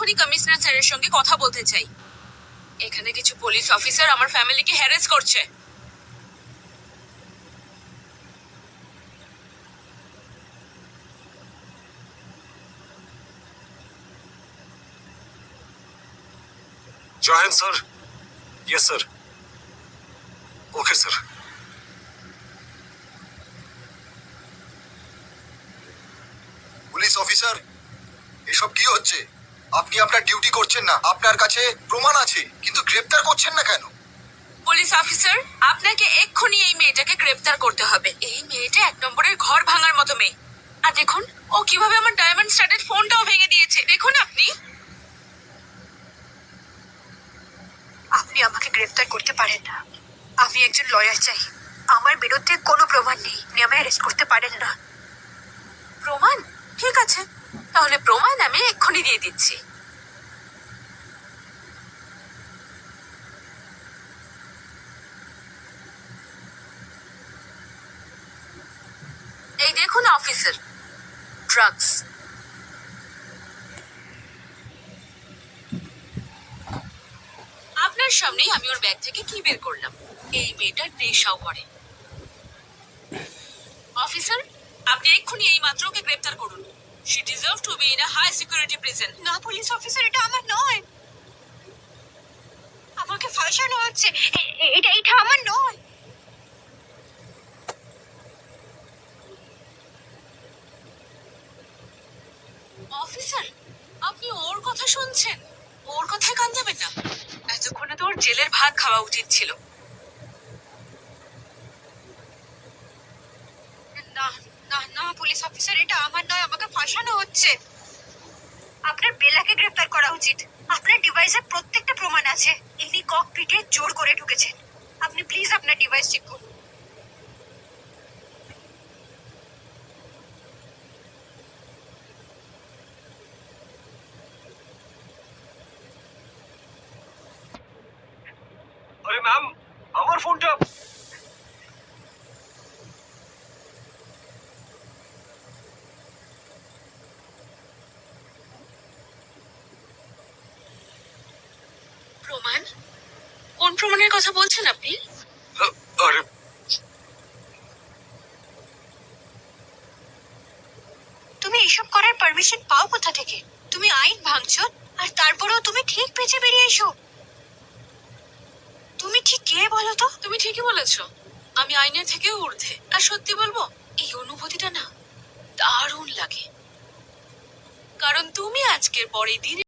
এক্ষুনি কমিশনার স্যারের সঙ্গে কথা বলতে চাই। এখানে কিছু পুলিশ অফিসার আমার ফ্যামিলিকে হ্যারাস করছে। जय Hind sir. Yes sir. Okay sir. Police officer, এসব কি হচ্ছে? আপনি আপনার ডিউটি করছেন না। আপনার কাছে প্রমাণ আছে, কিন্তু গ্রেপ্তার করছেন না কেন? পুলিশ অফিসার, আপনাকে এক্ষুনি এই মেয়েটাকে গ্রেপ্তার করতে হবে। এই মেয়েটা 1 নম্বরের ঘর ভাঙার মতো মেয়ে। আর দেখুন ও কিভাবে আমার ডায়মন্ড স্টাডেড ফোনটাও ভেঙে দিয়েছে। দেখুন আপনি। আপনি আমাকে গ্রেফতার করতে পারেন না। আমি একজন লয়ার চাই। আমার বিরুদ্ধে কোনো প্রমাণ নেই। আপনি আমায় অ্যারেস্ট করতে পারেন না। প্রমাণ? ঠিক আছে, তাহলে প্রমাণ আমি এক্ষুনি দিয়ে দিচ্ছি। এই দেখুন অফিসার, ড্রাগস। আপনার সামনেই আমি ওর ব্যাগ থেকে কি বের করলাম। এই মেয়েটা নেশাও করে। অফিসার, আপনি এক্ষুনি এই মাত্র ওকে গ্রেপ্তার করুন। She deserve to be in a high security prison. না পুলিশ অফিসার, এটা আমার নয়। আমাকে ফাঁসানো হচ্ছে। এটা আমার নয়। অফিসার, আপনি ওর কথা শুনছেন? ওর কথায় কান দেবেন না। এতক্ষণে তো ওর জেলের ভাত খাওয়া উচিত ছিল। না না না পুলিশ অফিসার, এটা আমার নয়। আমাকে ফাঁসানো হচ্ছে। আপনার বেলাকে গ্রেফতার করা উচিত। আপনার ডিভাইসে প্রত্যেকটা প্রমাণ আছে। ইনি ককপিটে জোর করে ঢুকেছেন। আপনি প্লিজ আপনার ডিভাইস চেক করুন। अरे मैम, আমার ফোনটা। প্রমাণ? কোন প্রমাণের কথা বলছেন আপনি? আরে তুমি এসব করার পারমিশন পাও কোথা থেকে? তুমি আইন ভাঙছো, আর তারপরেও তুমি ঠিক বেঁচে বেরিয়ে এসো। তুমি ঠিক কে বলো তো? তুমি ঠিকই বলেছো, আমি আইনের থেকেও ঊর্ধ্বে। আর সত্যি বলবো, এই অনুভূতিটা না দারুণ লাগে। কারণ তুমি আজকের পরে দিন